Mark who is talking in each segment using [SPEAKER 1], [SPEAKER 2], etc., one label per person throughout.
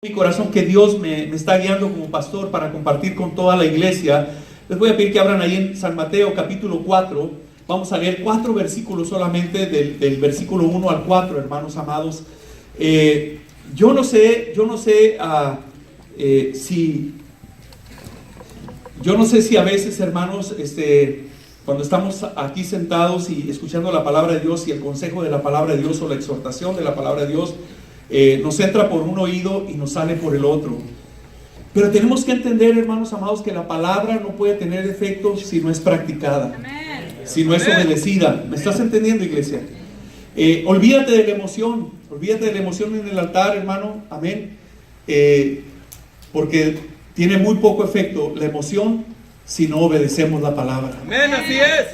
[SPEAKER 1] Mi corazón que Dios me está guiando como pastor para compartir con toda la iglesia. Les voy a pedir que abran ahí en San Mateo capítulo 4. Vamos a leer 4 versículos solamente del versículo 1 al 4, hermanos amados. Yo no sé si a veces, hermanos, cuando estamos aquí sentados y escuchando la palabra de Dios y el consejo de la palabra de Dios o la exhortación de la palabra de Dios, nos entra por un oído y nos sale por el otro. Pero tenemos que entender, hermanos amados, que la palabra no puede tener efecto si no es practicada. Amén. Si no es obedecida. ¿Me estás entendiendo, iglesia? Olvídate de la emoción. Olvídate de la emoción en el altar, hermano. Amén. Porque tiene muy poco efecto la emoción si no obedecemos la palabra.
[SPEAKER 2] Amén, así es.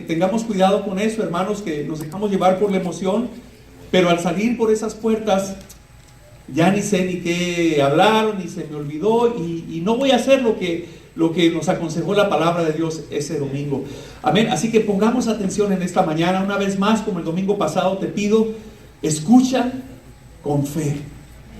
[SPEAKER 1] Tengamos cuidado con eso, hermanos, que nos dejamos llevar por la emoción. Pero al salir por esas puertas, ya ni sé ni qué hablar, ni se me olvidó, y no voy a hacer lo que nos aconsejó la palabra de Dios ese domingo. Amén. Así que pongamos atención en esta mañana. Una vez más, como el domingo pasado, te pido, escucha con fe.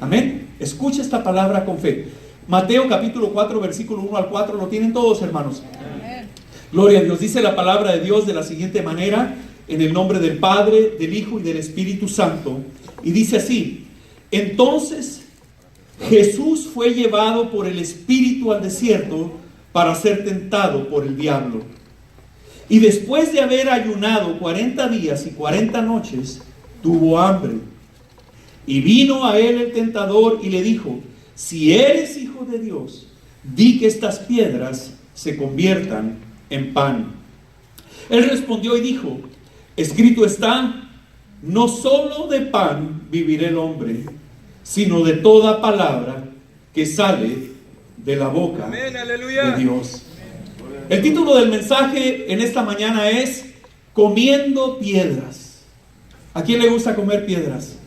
[SPEAKER 1] Amén. Escucha esta palabra con fe. Mateo capítulo 4, versículo 1 al 4, ¿lo tienen todos, hermanos? Amén. Gloria a Dios. Dice la palabra de Dios de la siguiente manera: en el nombre del Padre, del Hijo y del Espíritu Santo. Y dice así: entonces Jesús fue llevado por el Espíritu al desierto para ser tentado por el diablo. Y después de haber ayunado 40 días y 40 noches, tuvo hambre. Y vino a él el tentador y le dijo: si eres hijo de Dios, di que estas piedras se conviertan en pan. Él respondió y dijo: escrito está, no solo de pan vivirá el hombre, sino de toda palabra que sale de la boca
[SPEAKER 2] Amén,
[SPEAKER 1] de Dios. El título del mensaje en esta mañana es Comiendo piedras. ¿A quién le gusta comer piedras?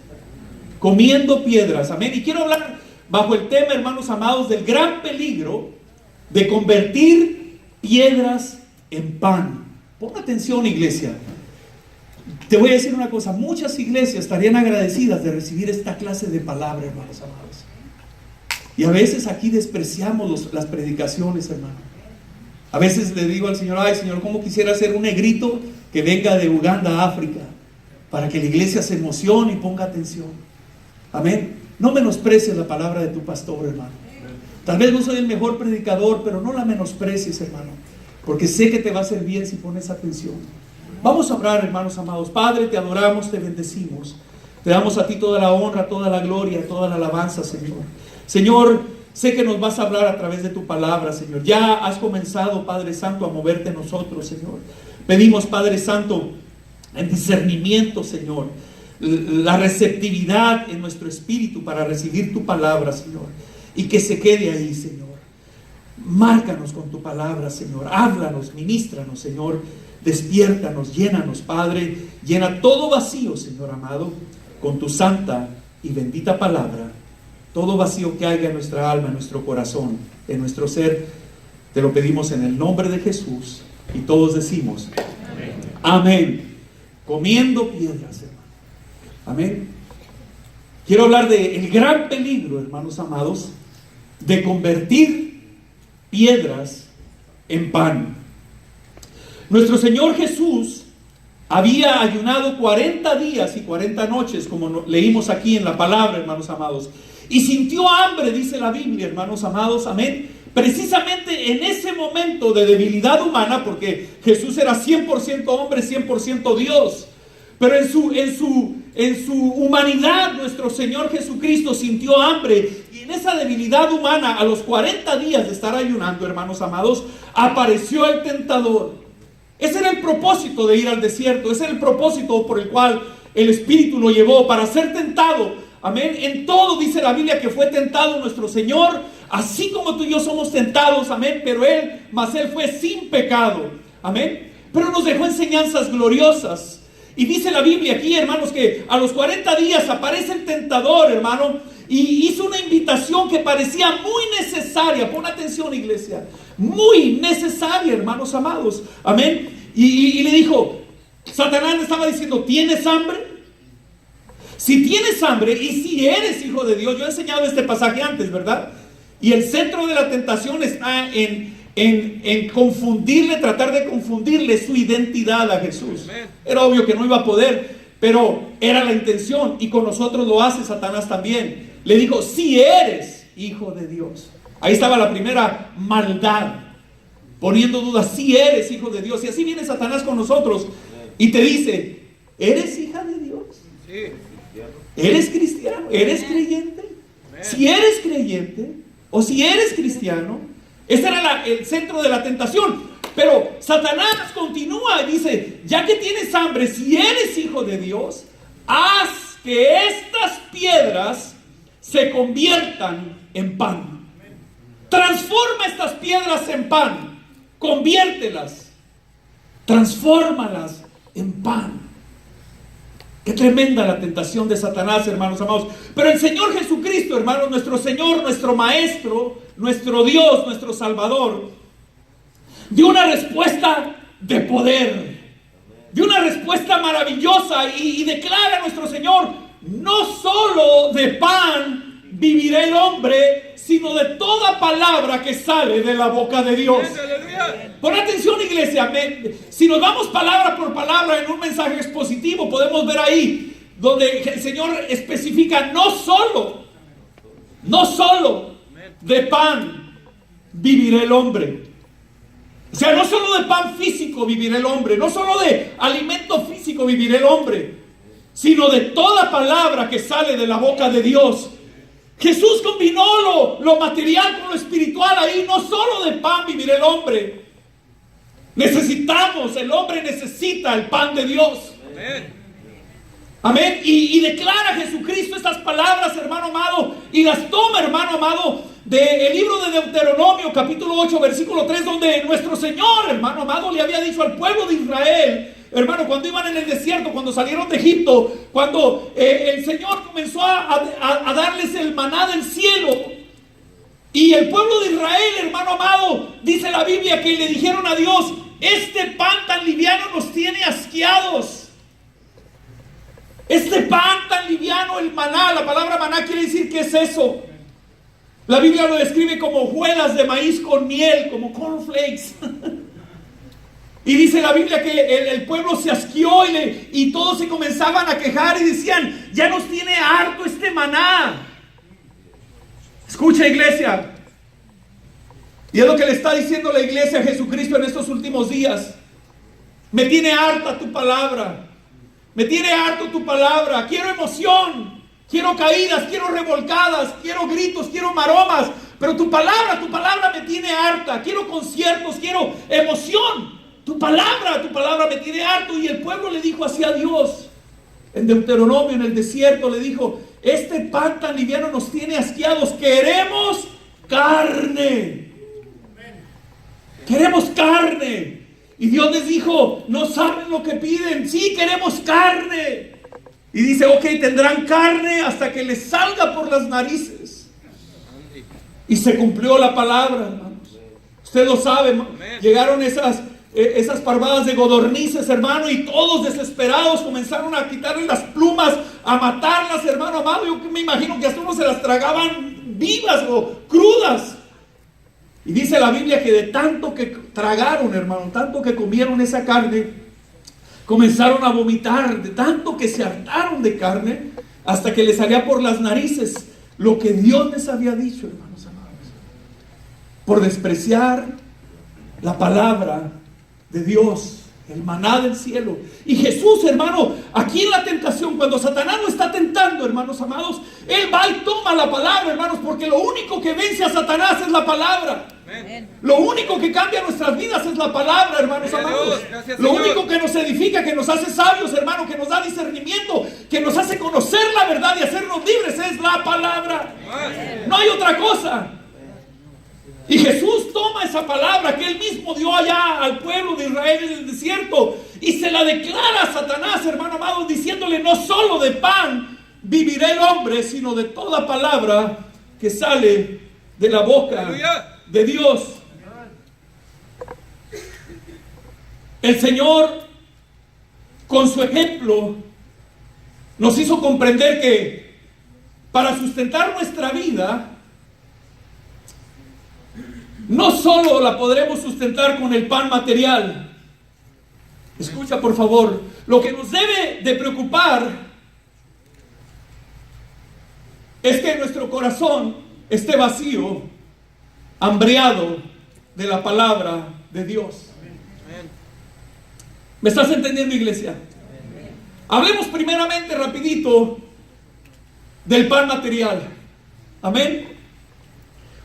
[SPEAKER 1] Comiendo piedras, amén. Y quiero hablar bajo el tema, hermanos amados, del gran peligro de convertir piedras en pan. Pon atención, iglesia. Te voy a decir una cosa: muchas iglesias estarían agradecidas de recibir esta clase de palabra, hermanos amados. Y a veces aquí despreciamos las predicaciones, hermano. A veces le digo al Señor: ay, Señor, cómo quisiera ser un negrito que venga de Uganda a África, para que la iglesia se emocione y ponga atención. Amén. No menosprecies la palabra de tu pastor, hermano. Tal vez no soy el mejor predicador, pero no la menosprecies, hermano, porque sé que te va a hacer bien si pones atención. Vamos a orar, hermanos amados. Padre, te adoramos, te bendecimos. Te damos a ti toda la honra, toda la gloria, toda la alabanza, Señor. Señor, sé que nos vas a hablar a través de tu palabra, Señor. Ya has comenzado, Padre Santo, a moverte en nosotros, Señor. Pedimos, Padre Santo, el discernimiento, Señor, la receptividad en nuestro espíritu para recibir tu palabra, Señor, y que se quede ahí, Señor. Márcanos con tu palabra, Señor. Háblanos, ministranos, Señor. Despiértanos, llénanos, Padre. Llena todo vacío, Señor amado, con tu santa y bendita palabra. Todo vacío que haya en nuestra alma, en nuestro corazón, en nuestro ser, te lo pedimos en el nombre de Jesús. Y todos decimos amén. Amén. Comiendo piedras, hermano. Amén. Quiero hablar del gran peligro, hermanos amados, de convertir piedras en pan. Nuestro Señor Jesús había ayunado 40 días y 40 noches, como leímos aquí en la palabra, hermanos amados, y sintió hambre, dice la Biblia, hermanos amados, amén, precisamente en ese momento de debilidad humana, porque Jesús era 100% hombre, 100% Dios, pero en su humanidad nuestro Señor Jesucristo sintió hambre, y en esa debilidad humana, a los 40 días de estar ayunando, hermanos amados, apareció el tentador. Ese era el propósito de ir al desierto. Ese era el propósito por el cual el Espíritu lo llevó, para ser tentado. Amén. En todo dice la Biblia que fue tentado nuestro Señor, así como tú y yo somos tentados. Amén. Pero Él fue sin pecado. Amén. Pero nos dejó enseñanzas gloriosas. Y dice la Biblia aquí, hermanos, que a los 40 días aparece el tentador, hermano, y hizo una invitación que parecía muy necesaria. Pon atención, iglesia. Muy necesaria, hermanos amados. Amén. Y le dijo, Satanás le estaba diciendo: ¿tienes hambre? Si tienes hambre y si eres hijo de Dios, yo he enseñado este pasaje antes, ¿verdad? Y el centro de la tentación está en confundirle, tratar de confundirle su identidad a Jesús. Era obvio que no iba a poder, pero era la intención, y con nosotros lo hace Satanás también. Le dijo, si eres hijo de Dios. Ahí estaba la primera maldad, poniendo dudas, si eres hijo de Dios. Y así viene Satanás con nosotros y te dice, ¿eres hija de Dios? ¿Eres cristiano? ¿Eres creyente? Si eres creyente o si eres cristiano, ese era el centro de la tentación. Pero Satanás continúa y dice, ya que tienes hambre, si eres hijo de Dios, haz que estas piedras se conviertan en pan. Transforma estas piedras en pan. Conviértelas. Transfórmalas en pan. Qué tremenda la tentación de Satanás, hermanos amados. Pero el Señor Jesucristo, hermanos, nuestro Señor, nuestro Maestro, nuestro Dios, nuestro Salvador, dio una respuesta de poder, dio una respuesta maravillosa y declara a nuestro Señor, no solo de pan vivirá el hombre, sino de toda palabra que sale de la boca de Dios. Pon atención, iglesia. Si nos vamos palabra por palabra en un mensaje expositivo, podemos ver ahí donde el Señor especifica no solo de pan vivirá el hombre. O sea, no solo de pan físico vivirá el hombre, no solo de alimento físico vivirá el hombre, sino de toda palabra que sale de la boca de Dios. Jesús combinó lo material con lo espiritual ahí. No solo de pan vivirá el hombre. El hombre necesita el pan de Dios. Amén. Amén. Y declara Jesucristo estas palabras, hermano amado, y las toma, hermano amado, del libro de Deuteronomio, capítulo 8, versículo 3, donde nuestro Señor, hermano amado, le había dicho al pueblo de Israel, hermano, cuando iban en el desierto, cuando salieron de Egipto, cuando el Señor comenzó a darles el maná del cielo, y el pueblo de Israel, hermano amado, dice la Biblia que le dijeron a Dios, este pan tan liviano nos tiene asqueados. Este pan tan liviano, el maná, la palabra maná quiere decir, ¿qué es eso? La Biblia lo describe como hojuelas de maíz con miel, como cornflakes. Y dice la Biblia que el pueblo se asqueó y todos se comenzaban a quejar y decían, ya nos tiene harto este maná. Escucha, iglesia. Y es lo que le está diciendo la iglesia a Jesucristo en estos últimos días. Me tiene harta tu palabra. Me tiene harto tu palabra. Quiero emoción. Quiero caídas, quiero revolcadas, quiero gritos, quiero maromas. Pero tu palabra me tiene harta. Quiero conciertos, quiero emoción. Tu palabra me tiene harto. Y el pueblo le dijo así a Dios. En Deuteronomio, en el desierto, le dijo, este pan tan liviano nos tiene asqueados. Queremos carne. Queremos carne. Y Dios les dijo, no saben lo que piden. Sí, queremos carne. Y dice, ok, tendrán carne hasta que les salga por las narices. Y se cumplió la palabra, hermanos. Usted lo sabe. Llegaron esas parvadas de codornices, hermano, y todos desesperados comenzaron a quitarle las plumas, a matarlas, hermano amado. Yo me imagino que hasta uno se las tragaban vivas o crudas. Y dice la Biblia que de tanto que tragaron, hermano, tanto que comieron esa carne, comenzaron a vomitar, de tanto que se hartaron de carne, hasta que les salía por las narices lo que Dios les había dicho, hermanos amados, por despreciar la palabra de Dios, el maná del cielo. Y Jesús, hermano, aquí en la tentación, cuando Satanás lo está tentando, hermanos amados, Él va y toma la palabra, hermanos, porque lo único que vence a Satanás es la palabra. Amén. Lo único que cambia nuestras vidas es la palabra, hermanos amados. Gracias, lo único que nos edifica, que nos hace sabios, hermano, que nos da discernimiento, que nos hace conocer la verdad y hacernos libres es la palabra. Amén. No hay otra cosa. Y Jesús toma esa palabra que Él mismo dio allá al pueblo de Israel en el desierto y se la declara a Satanás, hermano amado, diciéndole, no solo de pan vivirá el hombre, sino de toda palabra que sale de la boca de Dios. El Señor, con su ejemplo, nos hizo comprender que para sustentar nuestra vida, no solo la podremos sustentar con el pan material. Escucha por favor, lo que nos debe de preocupar es que nuestro corazón esté vacío, hambriado de la palabra de Dios. ¿Me estás entendiendo, iglesia? Hablemos primeramente rapidito del pan material. Amén.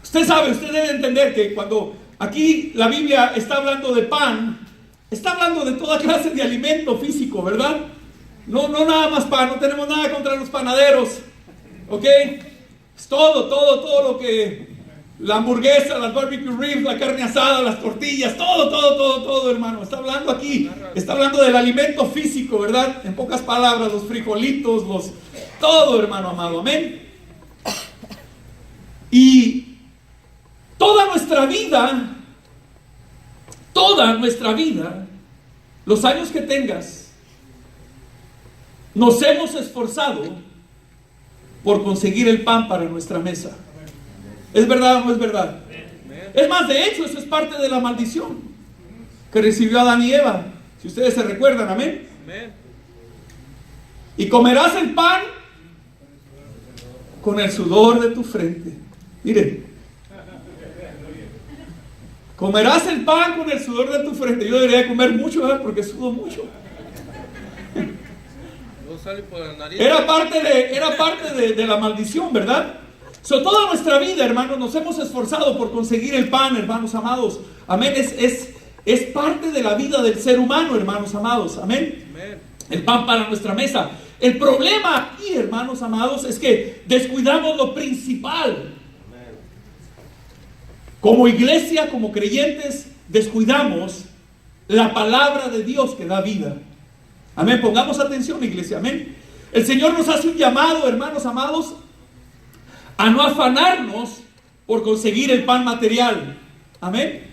[SPEAKER 1] Usted sabe, usted debe entender que cuando aquí la Biblia está hablando de pan, está hablando de toda clase de alimento físico, ¿verdad? No nada más pan, no tenemos nada contra los panaderos, ¿ok? Es todo lo que... La hamburguesa, las barbecue ribs, la carne asada, las tortillas, todo, hermano. Está hablando aquí, está hablando del alimento físico, ¿verdad? En pocas palabras, los frijolitos, todo, hermano amado, amén. Y toda nuestra vida, los años que tengas, nos hemos esforzado por conseguir el pan para nuestra mesa. ¿Es verdad o no es verdad? Es más, de hecho, eso es parte de la maldición que recibió Adán y Eva. Si ustedes se recuerdan, amén. Y comerás el pan con el sudor de tu frente. Miren, comerás el pan con el sudor de tu frente. Yo debería comer mucho, ¿verdad? Porque sudo mucho. Era parte de la maldición, ¿verdad? Toda nuestra vida, hermanos, nos hemos esforzado por conseguir el pan, hermanos amados. Amén. Es parte de la vida del ser humano, hermanos amados. Amén. El pan para nuestra mesa. El problema aquí, hermanos amados, es que descuidamos lo principal. Como iglesia, como creyentes, descuidamos la palabra de Dios que da vida. Amén. Pongamos atención, iglesia. Amén. El Señor nos hace un llamado, hermanos amados, a no afanarnos por conseguir el pan material. Amén.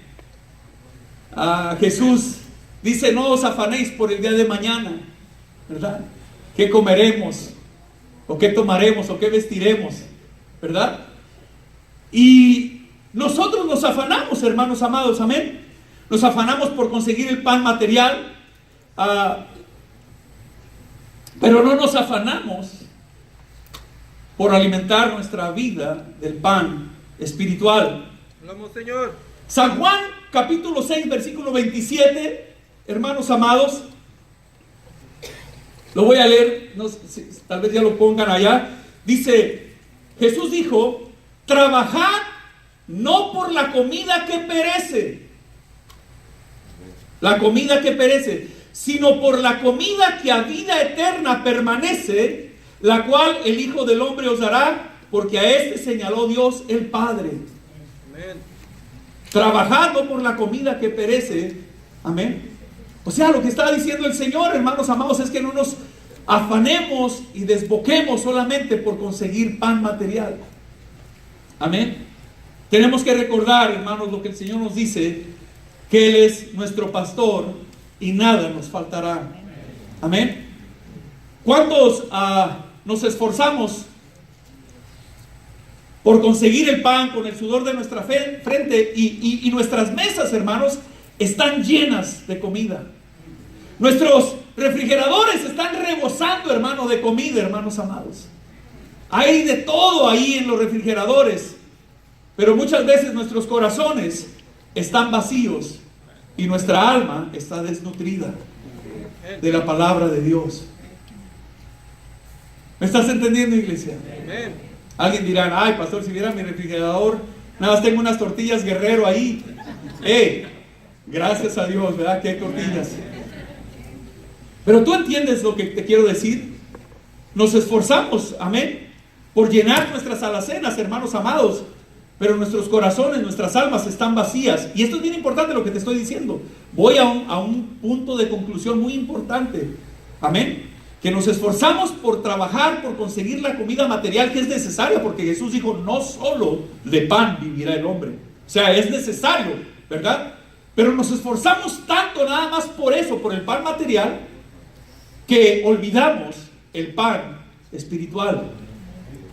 [SPEAKER 1] Jesús dice: no os afanéis por el día de mañana, ¿verdad? ¿Qué comeremos? ¿O qué tomaremos? ¿O qué vestiremos? ¿Verdad? Y nosotros nos afanamos, hermanos amados. Amén. Nos afanamos por conseguir el pan material, pero no nos afanamos por alimentar nuestra vida del pan espiritual.
[SPEAKER 2] Hablamos, Señor.
[SPEAKER 1] San Juan capítulo 6 versículo 27, hermanos amados, lo voy a leer, no, tal vez ya lo pongan allá. Dice, Jesús dijo: trabajad no por la comida que perece, sino por la comida que a vida eterna permanece, la cual el Hijo del Hombre os dará, porque a este señaló Dios el Padre. Amén. Trabajad no por la comida que perece. Amén. O sea, lo que está diciendo el Señor, hermanos amados, es que no nos afanemos y desboquemos solamente por conseguir pan material. Amén. Tenemos que recordar, hermanos, lo que el Señor nos dice, que Él es nuestro pastor y nada nos faltará. Amén. ¿Cuántos nos esforzamos por conseguir el pan con el sudor de nuestra frente y nuestras mesas, hermanos, están llenas de comida? Nuestros refrigeradores están rebosando, hermano, de comida, hermanos amados. Hay de todo ahí en los refrigeradores, pero muchas veces nuestros corazones están vacíos y nuestra alma está desnutrida de la palabra de Dios. ¿Me estás entendiendo, iglesia? Amén. Alguien dirá: ay, pastor, si viera mi refrigerador, nada más tengo unas tortillas Guerrero ahí. Gracias a Dios, ¿verdad? Que hay tortillas. Pero tú entiendes lo que te quiero decir. Nos esforzamos, amén, por llenar nuestras alacenas, hermanos amados, pero nuestros corazones, nuestras almas están vacías. Y esto es bien importante lo que te estoy diciendo. Voy a un punto de conclusión muy importante. Amén. Que nos esforzamos por trabajar, por conseguir la comida material que es necesaria, porque Jesús dijo: no solo de pan vivirá el hombre. O sea, es necesario, ¿verdad? Pero nos esforzamos tanto nada más por eso, por el pan material, que olvidamos el pan espiritual.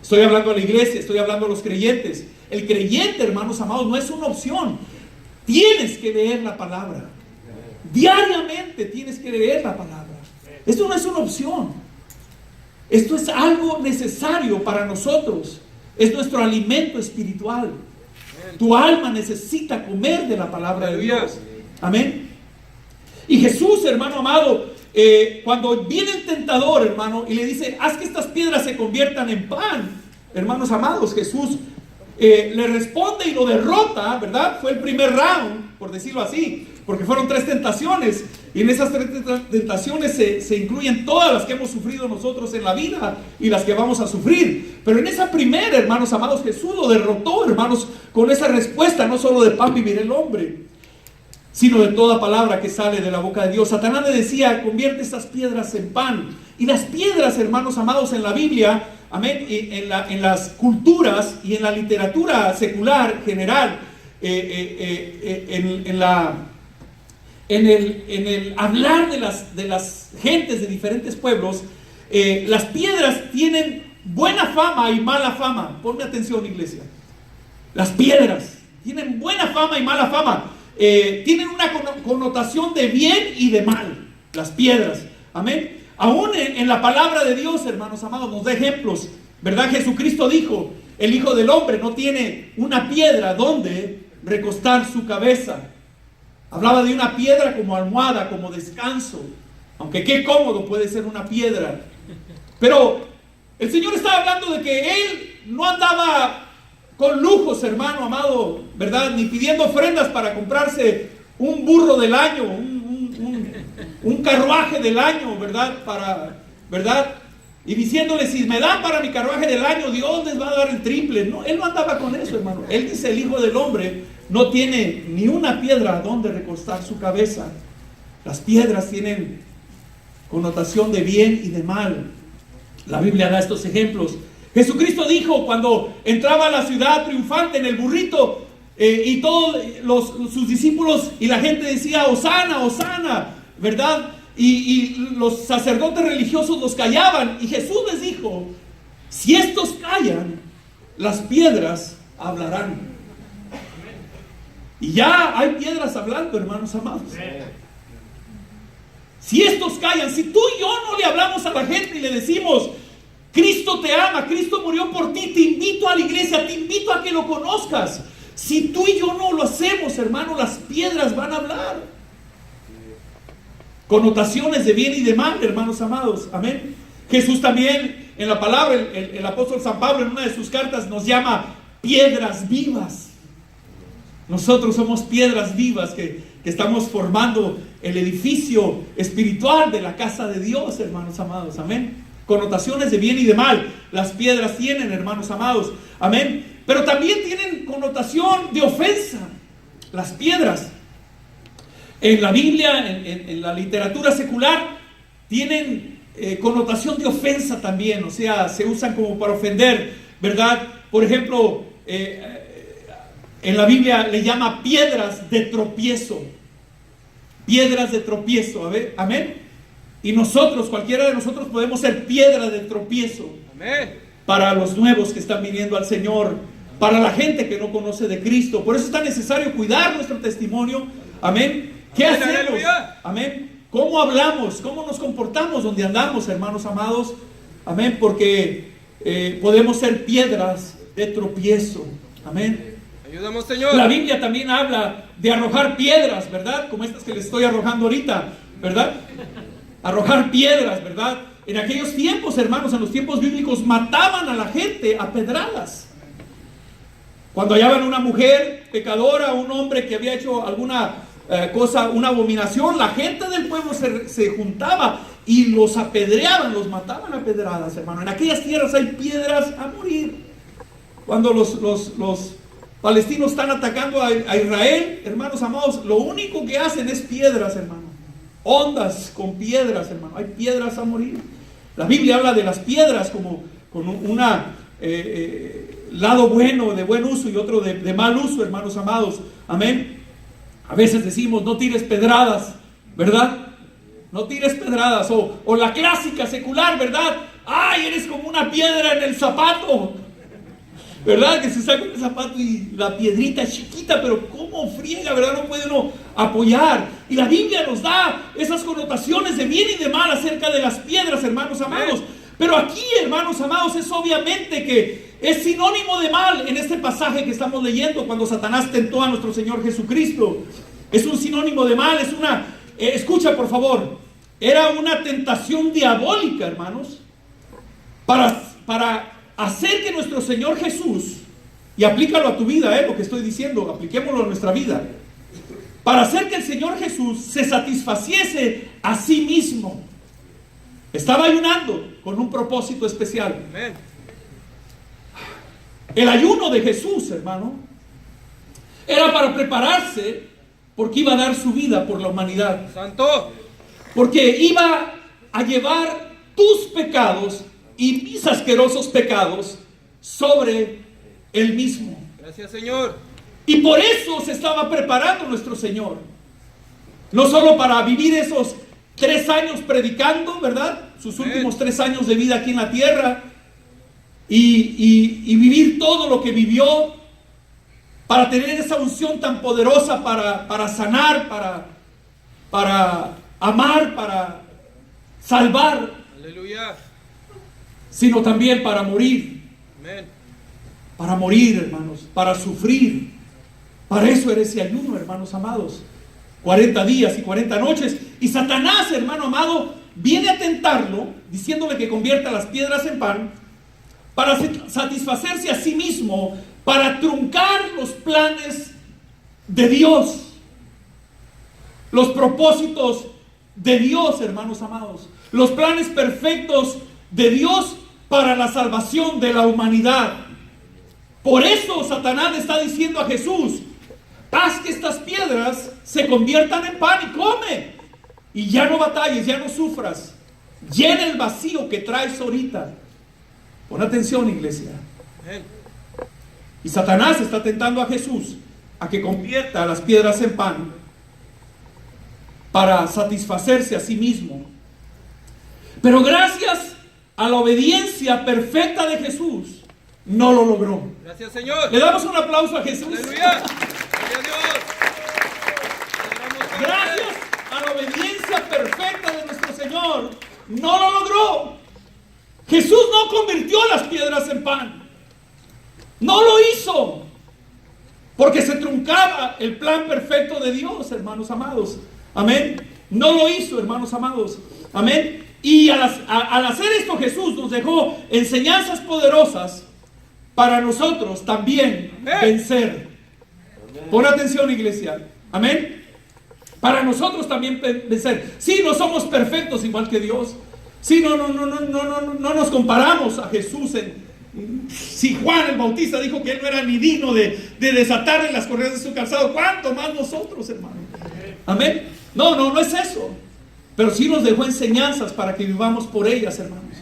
[SPEAKER 1] Estoy hablando a la iglesia, estoy hablando a los creyentes. El creyente, hermanos amados, no es una opción. Tienes que leer la palabra. Diariamente tienes que leer la palabra. Esto no es una opción. Esto es algo necesario para nosotros. Es nuestro alimento espiritual. Tu alma necesita comer de la palabra de Dios. Amén. Y Jesús, hermano amado, cuando viene el tentador, hermano, y le dice, haz que estas piedras se conviertan en pan, hermanos amados, Jesús le responde y lo derrota, ¿verdad? Fue el primer round, por decirlo así, porque fueron 3 tentaciones, y en esas 3 tentaciones se incluyen todas las que hemos sufrido nosotros en la vida y las que vamos a sufrir. Pero en esa primera, hermanos amados, Jesús lo derrotó, hermanos, con esa respuesta: no solo de pan vivirá el hombre, sino de toda palabra que sale de la boca de Dios. Satanás le decía, convierte estas piedras en pan. Y las piedras, hermanos amados, en la Biblia, amén, en las culturas y en la literatura secular general, en el hablar de las gentes de diferentes pueblos, las piedras tienen buena fama y mala fama. Ponme atención, iglesia. Las piedras tienen buena fama y mala fama. Tienen una connotación de bien y de mal, las piedras, amén. Aún en la palabra de Dios, hermanos amados, nos da ejemplos, ¿verdad? Jesucristo dijo, el Hijo del Hombre no tiene una piedra donde recostar su cabeza. Hablaba de una piedra como almohada, como descanso, aunque qué cómodo puede ser una piedra. Pero el Señor estaba hablando de que Él no andaba con lujos, hermano amado, ¿verdad? Ni pidiendo ofrendas para comprarse un burro del año, un carruaje del año, ¿verdad? ¿Verdad? Y diciéndole, si me dan para mi carruaje del año, Dios les va a dar el triple. No, Él no andaba con eso, hermano. Él dice, el Hijo del Hombre no tiene ni una piedra donde recostar su cabeza. Las piedras tienen connotación de bien y de mal. La Biblia da estos ejemplos. Jesucristo dijo cuando entraba a la ciudad triunfante en el burrito, y todos sus discípulos y la gente decía, Hosana, Hosana, ¿verdad? Y los sacerdotes religiosos los callaban, y Jesús les dijo, si estos callan, las piedras hablarán. Y ya hay piedras hablando, hermanos amados. Si estos callan, si tú y yo no le hablamos a la gente y le decimos, Cristo te ama, Cristo murió por ti, te invito a la iglesia, te invito a que lo conozcas. Si tú y yo no lo hacemos, hermano, las piedras van a hablar. Connotaciones de bien y de mal, hermanos amados, amén. Jesús también, en la palabra, el apóstol San Pablo en una de sus cartas nos llama piedras vivas. Nosotros somos piedras vivas que estamos formando el edificio espiritual de la casa de Dios, hermanos amados, amén. Connotaciones de bien y de mal las piedras tienen, hermanos amados, amén. Pero también tienen connotación de ofensa las piedras. En la Biblia, en la literatura secular, tienen connotación de ofensa también, o sea, se usan como para ofender, ¿verdad? Por ejemplo, en la Biblia le llama piedras de tropiezo. Piedras de tropiezo, a ver, amén. Y nosotros, cualquiera de nosotros podemos ser piedra de tropiezo. Amén. Para los nuevos que están viniendo al Señor, para la gente que no conoce de Cristo. Por eso es tan necesario cuidar nuestro testimonio. Amén. ¿Qué hacemos? Amén. ¿Cómo hablamos? ¿Cómo nos comportamos donde andamos, hermanos amados? Amén. Porque podemos ser piedras de tropiezo. Amén.
[SPEAKER 2] Ayúdanos, Señor.
[SPEAKER 1] La Biblia también habla de arrojar piedras, ¿verdad? Como estas que les estoy arrojando ahorita, ¿verdad? Arrojar piedras, ¿verdad? En aquellos tiempos, hermanos, en los tiempos bíblicos, mataban a la gente a pedradas. Cuando hallaban una mujer pecadora, un hombre que había hecho alguna cosa, una abominación, la gente del pueblo se juntaba y los apedreaban, los mataban a pedradas, hermano. En aquellas tierras hay piedras a morir. Cuando los palestinos están atacando a Israel, hermanos amados, lo único que hacen es piedras, hermano. Ondas con piedras, hermano. Hay piedras a morir. La Biblia habla de las piedras como con una lado bueno, de buen uso, y otro de mal uso, hermanos amados. Amén. A veces decimos, no tires pedradas, ¿verdad? No tires pedradas. O la clásica secular, ¿verdad? ¡ay, eres como una piedra en el zapato! ¿Verdad? Que se saca el zapato y la piedrita es chiquita, pero cómo friega, ¿verdad? No puede uno apoyar. Y la Biblia nos da esas connotaciones de bien y de mal acerca de las piedras, hermanos amados. Pero aquí, hermanos amados, es obviamente que es sinónimo de mal en este pasaje que estamos leyendo cuando Satanás tentó a nuestro Señor Jesucristo. Es un sinónimo de mal, es una... escucha por favor, era una tentación diabólica, hermanos, para hacer que nuestro Señor Jesús, y aplícalo a tu vida, lo que estoy diciendo, apliquémoslo a nuestra vida, para hacer que el Señor Jesús se satisfaciese a sí mismo. Estaba ayunando con un propósito especial.
[SPEAKER 2] Amén.
[SPEAKER 1] El ayuno de Jesús, hermano, era para prepararse porque iba a dar su vida por la humanidad.
[SPEAKER 2] Santo.
[SPEAKER 1] Porque iba a llevar tus pecados y mis asquerosos pecados sobre él mismo.
[SPEAKER 2] Gracias, Señor.
[SPEAKER 1] Y por eso se estaba preparando nuestro Señor. No solo para vivir esos 3 años predicando, ¿verdad? Sus últimos 3 años de vida aquí en la tierra. Y vivir todo lo que vivió. Para tener esa unción tan poderosa para sanar, para amar, para salvar.
[SPEAKER 2] Aleluya.
[SPEAKER 1] Sino también para morir.
[SPEAKER 2] Amén.
[SPEAKER 1] Para morir, hermanos, para sufrir. Para eso era ese ayuno, hermanos amados. 40 días y 40 noches. Y Satanás, hermano amado, viene a tentarlo, diciéndole que convierta las piedras en pan, para satisfacerse a sí mismo, para truncar los planes de Dios, los propósitos de Dios, hermanos amados, los planes perfectos de Dios para la salvación de la humanidad. Por eso Satanás le está diciendo a Jesús: haz que estas piedras se conviertan en pan y come, y ya no batalles, ya no sufras, llena el vacío que traes ahorita. Pon atención, iglesia.
[SPEAKER 2] Amén.
[SPEAKER 1] Y Satanás está tentando a Jesús a que convierta las piedras en pan para satisfacerse a sí mismo. Pero gracias a la obediencia perfecta de Jesús, no lo logró.
[SPEAKER 2] Gracias, Señor.
[SPEAKER 1] Le damos un aplauso a Jesús.
[SPEAKER 2] Aleluya. Gloria a Dios.
[SPEAKER 1] Gracias a la obediencia perfecta de nuestro Señor, no lo logró. Jesús no convirtió las piedras en pan. No lo hizo. Porque se truncaba el plan perfecto de Dios, hermanos amados. Amén. No lo hizo, hermanos amados. Amén. Y al hacer esto, Jesús nos dejó enseñanzas poderosas para nosotros también vencer. Pon atención, iglesia. Amén. Para nosotros también vencer. Sí, no somos perfectos igual que Dios. Sí, no nos comparamos a Jesús. Si Juan el Bautista dijo que él no era ni digno de desatarle las correas de su calzado, ¿cuánto más nosotros, hermano? Amén. No es eso. Pero sí nos dejó enseñanzas para que vivamos por ellas, hermanos.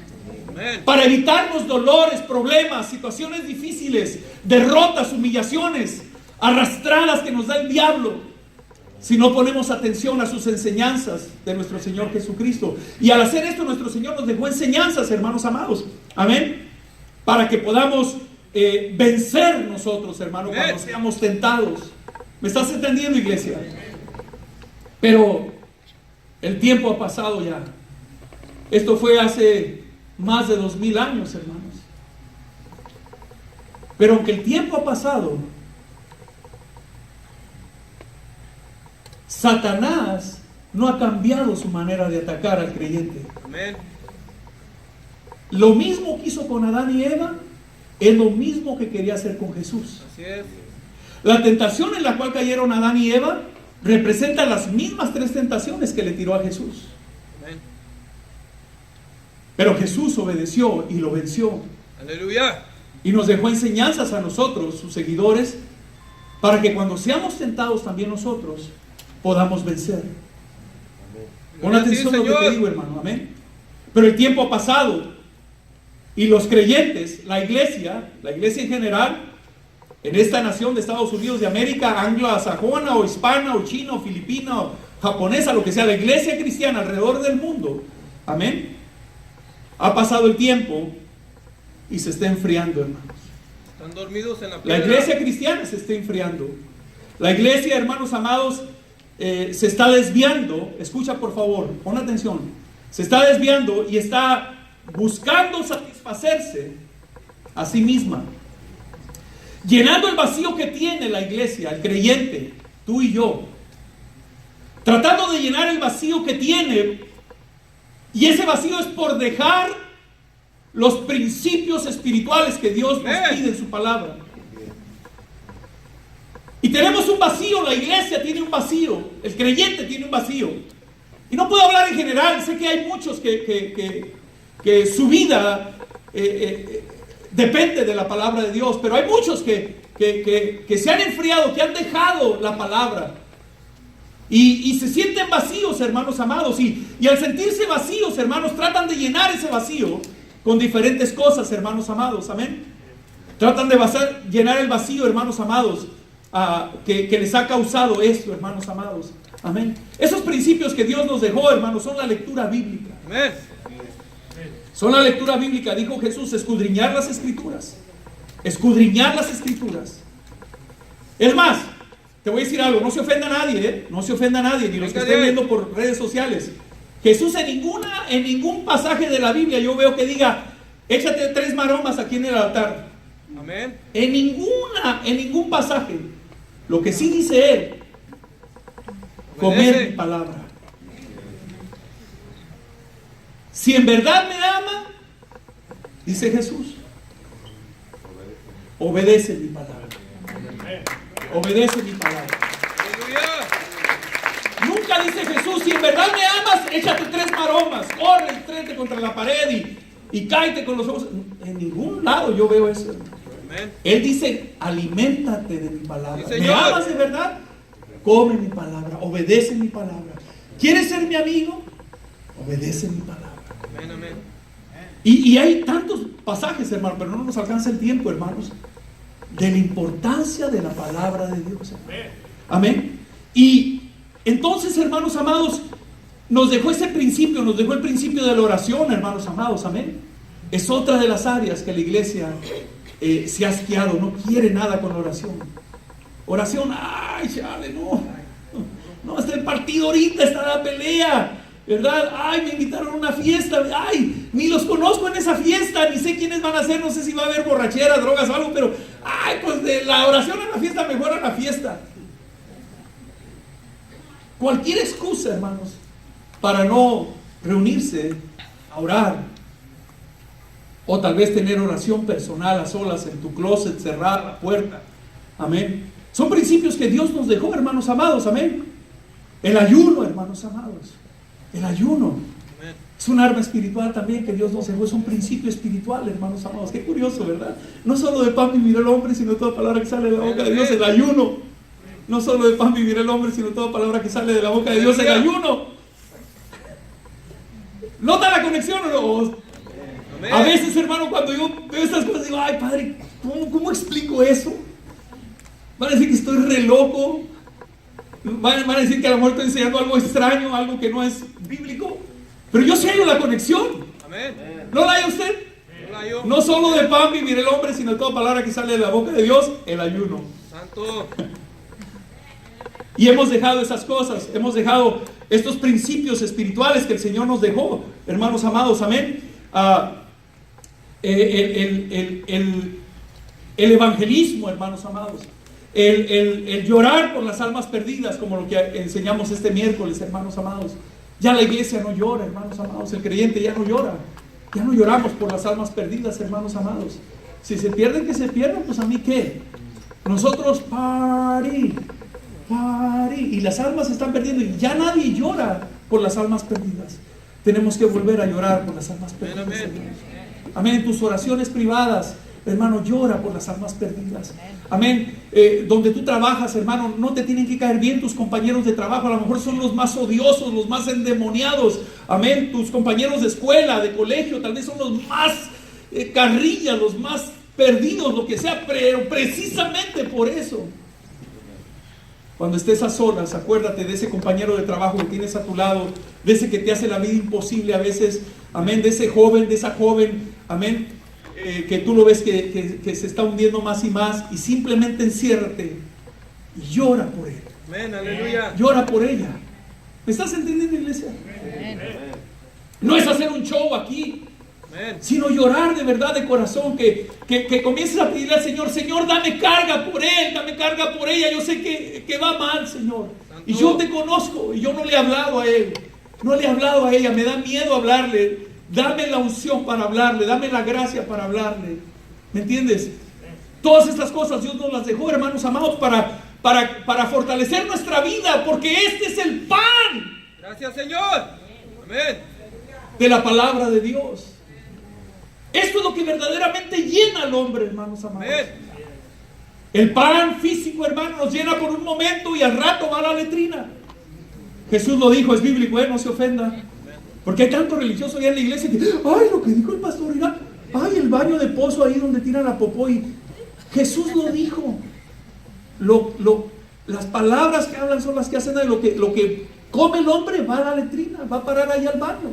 [SPEAKER 2] Amén.
[SPEAKER 1] Para evitarnos dolores, problemas, situaciones difíciles, derrotas, humillaciones, arrastradas que nos da el diablo, si no ponemos atención a sus enseñanzas de nuestro Señor Jesucristo. Y al hacer esto, nuestro Señor nos dejó enseñanzas, hermanos amados. Amén. Para que podamos vencer nosotros, hermano, cuando seamos tentados. ¿Me estás entendiendo, iglesia? Pero el tiempo ha pasado ya. Esto fue hace más de 2000 años, hermanos. Pero aunque el tiempo ha pasado, Satanás no ha cambiado su manera de atacar al creyente.
[SPEAKER 2] Amén.
[SPEAKER 1] Lo mismo que hizo con Adán y Eva, es lo mismo que quería hacer con Jesús.
[SPEAKER 2] Así es.
[SPEAKER 1] La tentación en la cual cayeron Adán y Eva representa las mismas 3 tentaciones que le tiró a Jesús.
[SPEAKER 2] Amén.
[SPEAKER 1] Pero Jesús obedeció y lo venció.
[SPEAKER 2] Aleluya.
[SPEAKER 1] Y nos dejó enseñanzas a nosotros, sus seguidores, para que cuando seamos tentados también nosotros podamos vencer. Pon atención a lo que te digo, hermano. Amén. Pero el tiempo ha pasado y los creyentes, la iglesia en general, en esta nación de Estados Unidos de América, anglosajona o hispana o china o filipina o japonesa, lo que sea, la iglesia cristiana alrededor del mundo, amén, Ha pasado el tiempo y se está enfriando, hermanos.
[SPEAKER 2] Están dormidos en la
[SPEAKER 1] La
[SPEAKER 2] piedra.
[SPEAKER 1] iglesia cristiana se está enfriando. La iglesia, hermanos amados, se está desviando. Escucha por favor, pon atención. Se está desviando y está buscando satisfacerse a sí misma, llenando el vacío que tiene la iglesia, el creyente, tú y yo, tratando de llenar el vacío que tiene. Y ese vacío es por dejar los principios espirituales que Dios nos pide en su palabra. Y tenemos un vacío, la iglesia tiene un vacío, el creyente tiene un vacío. Y no puedo hablar en general, sé que hay muchos que su vida depende de la palabra de Dios, pero hay muchos que se han enfriado, que han dejado la palabra. Y se sienten vacíos, hermanos amados. Y al sentirse vacíos, hermanos, tratan de llenar ese vacío con diferentes cosas, hermanos amados. Amén. Tratan de llenar el vacío, hermanos amados, que les ha causado esto, hermanos amados. Amén. Esos principios que Dios nos dejó, hermanos, son la lectura bíblica.
[SPEAKER 2] Amén.
[SPEAKER 1] Son la lectura bíblica. Dijo Jesús, escudriñar las escrituras. Escudriñar las escrituras. Es más, te voy a decir algo, no se ofenda a nadie, no se ofenda a nadie, ni los que estén viendo por redes sociales. Jesús en ningún pasaje de la Biblia yo veo que diga, échate 3 maromas aquí en el altar.
[SPEAKER 2] Amén.
[SPEAKER 1] En ningún pasaje. Lo que sí dice él, comer mi palabra. Si en verdad me ama, dice Jesús, obedece mi palabra. Obedece mi palabra.
[SPEAKER 2] Aleluya.
[SPEAKER 1] Nunca dice Jesús, si en verdad me amas, échate 3 maromas, corre y tréte contra la pared y cáete con los ojos. En ningún lado yo veo eso.
[SPEAKER 2] Amén.
[SPEAKER 1] Él dice, aliméntate de mi palabra.
[SPEAKER 2] Sí,
[SPEAKER 1] ¿Me
[SPEAKER 2] Señor.
[SPEAKER 1] amas de verdad? Come mi palabra, obedece mi palabra. ¿Quieres ser mi amigo? Obedece mi palabra.
[SPEAKER 2] Amén, amén.
[SPEAKER 1] Y hay tantos pasajes, hermano, pero no nos alcanza el tiempo, hermanos, de la importancia de la palabra de Dios. Amén. Y entonces, hermanos amados, nos dejó ese principio, nos dejó el principio de la oración, hermanos amados. Amén. Es otra de las áreas que la iglesia se ha asqueado, no quiere nada con oración. Oración, ay, chale, no, está el partido ahorita, está la pelea, ¿verdad? Ay, me invitaron a una fiesta, ay, ni los conozco en esa fiesta, ni sé quiénes van a ser, no sé si va a haber borrachera, drogas o algo, pero, ay, pues de la oración a la fiesta, mejor a la fiesta. Cualquier excusa, hermanos, para no reunirse a orar. O tal vez tener oración personal a solas en tu closet, cerrar la puerta. Amén. Son principios que Dios nos dejó, hermanos amados. Amén. El ayuno, hermanos amados. El ayuno.
[SPEAKER 2] Amén.
[SPEAKER 1] Es un arma espiritual también que Dios nos dejó. Es un principio espiritual, hermanos amados. Qué curioso, ¿verdad? No solo de pan vivirá el hombre, sino toda palabra que sale de la boca de Dios. El ayuno. No solo de pan vivirá el hombre, sino toda palabra que sale de la boca de Dios. El ayuno. ¿Nota la conexión o no?
[SPEAKER 2] Amén.
[SPEAKER 1] A veces, hermano, cuando yo veo estas cosas, digo, ay, padre, ¿cómo explico eso? Van a decir que estoy re loco. Van a decir que a lo mejor estoy enseñando algo extraño, algo que no es bíblico. Pero yo sí hallo la conexión.
[SPEAKER 2] Amén.
[SPEAKER 1] ¿No la halla usted?
[SPEAKER 2] Hola, yo.
[SPEAKER 1] No solo de pan vivir el hombre, sino de toda palabra que sale de la boca de Dios, el ayuno.
[SPEAKER 2] Santo.
[SPEAKER 1] Y hemos dejado esas cosas, hemos dejado estos principios espirituales que el Señor nos dejó, hermanos amados, amén. El evangelismo, hermanos amados, el llorar por las almas perdidas, como lo que enseñamos este miércoles, hermanos amados. Ya la iglesia no llora, hermanos amados, el creyente ya no llora, ya no lloramos por las almas perdidas, hermanos amados. Si se pierden, que se pierdan, pues a mí qué. Nosotros parí, y las almas se están perdiendo y ya nadie llora por las almas perdidas. Tenemos que volver a llorar por las almas perdidas.
[SPEAKER 2] Amén, amén.
[SPEAKER 1] Hermanos. Amén. En tus oraciones privadas, hermano, llora por las almas perdidas. Amén. Donde tú trabajas, hermano, no te tienen que caer bien tus compañeros de trabajo. A lo mejor son los más odiosos, los más endemoniados. Amén. Tus compañeros de escuela, de colegio, tal vez son los más carrillas, los más perdidos, lo que sea. Pero precisamente por eso, cuando estés a solas, acuérdate de ese compañero de trabajo que tienes a tu lado, de ese que te hace la vida imposible a veces. amén, de ese joven, de esa joven, amén, que tú lo ves que se está hundiendo más y más, y simplemente enciérrate y llora por él.
[SPEAKER 2] Amén, aleluya.
[SPEAKER 1] Llora por ella. ¿Me estás entendiendo, iglesia? No es hacer un show aquí, sino llorar de verdad, de corazón, que comiences a pedirle al Señor: Señor, dame carga por él, dame carga por ella. Yo sé que va mal, Señor, y yo te conozco, y yo no le he hablado a él, no le he hablado a ella, me da miedo hablarle. Dame la unción para hablarle, dame la gracia para hablarle. ¿Me entiendes? Todas estas cosas Dios nos las dejó, hermanos amados, para fortalecer nuestra vida, porque este es el pan.
[SPEAKER 2] Gracias, Señor. Amén.
[SPEAKER 1] De la palabra de Dios. Esto es lo que verdaderamente llena al hombre, hermanos amados.
[SPEAKER 2] Amén.
[SPEAKER 1] El pan físico, hermano, nos llena por un momento y al rato va a la letrina. Jesús lo dijo, es bíblico, no se ofenda. Porque hay tanto religioso ya en la iglesia que, ay, lo que dijo el pastor, mira, ay, el baño de pozo ahí donde tiran la popó. Y Jesús lo dijo. Las palabras que hablan son las que hacen. Lo que come el hombre va a la letrina, va a parar ahí al baño.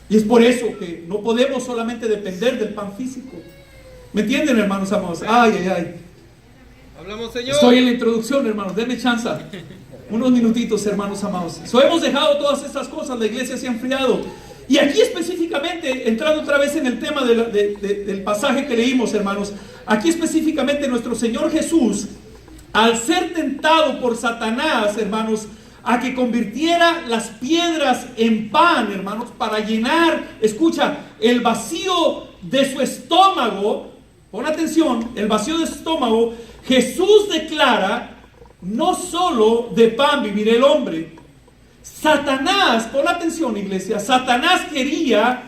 [SPEAKER 1] Y es por eso que no podemos solamente depender del pan físico. ¿Me entienden, hermanos amados? Ay.
[SPEAKER 2] Hablamos, Señor.
[SPEAKER 1] Estoy en la introducción, hermanos, denme chance. Unos minutitos, hermanos amados. Hemos dejado todas estas cosas, la iglesia se ha enfriado. Y aquí específicamente, entrando otra vez en el tema del pasaje que leímos, hermanos, aquí específicamente nuestro Señor Jesús, al ser tentado por Satanás, hermanos, a que convirtiera las piedras en pan, hermanos, para llenar, escucha, el vacío de su estómago. Pon atención, el vacío de su estómago. Jesús declara: no solo de pan vivirá el hombre. Satanás, pon atención, iglesia, Satanás quería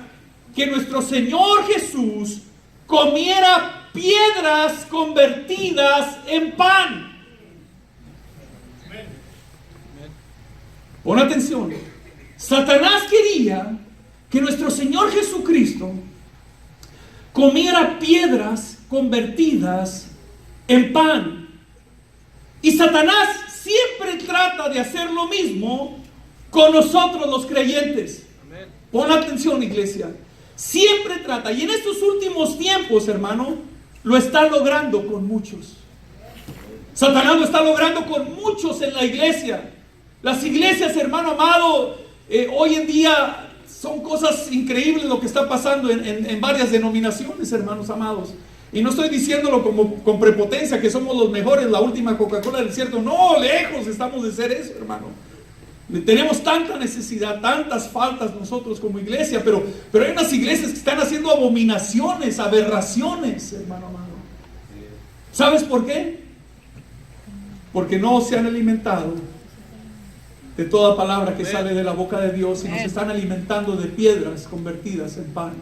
[SPEAKER 1] que nuestro Señor Jesús comiera piedras convertidas en pan. Pon atención. Satanás quería que nuestro Señor Jesucristo comiera piedras convertidas en pan. Y Satanás siempre trata de hacer lo mismo con nosotros los creyentes.
[SPEAKER 2] Amén.
[SPEAKER 1] Pon atención, iglesia. Siempre trata. Y en estos últimos tiempos, hermano, lo está logrando con muchos. Satanás lo está logrando con muchos en la iglesia. Las iglesias, hermano amado, hoy en día son cosas increíbles lo que está pasando en varias denominaciones, hermanos amados. Y no estoy diciéndolo como con prepotencia, que somos los mejores, la última Coca-Cola del desierto. No, lejos estamos de ser eso, hermano. Tenemos tanta necesidad, tantas faltas nosotros como iglesia, pero hay unas iglesias que están haciendo abominaciones, aberraciones, hermano amado. ¿Sabes por qué? Porque no se han alimentado de toda palabra que sale de la boca de Dios, y nos están alimentando de piedras convertidas en pan.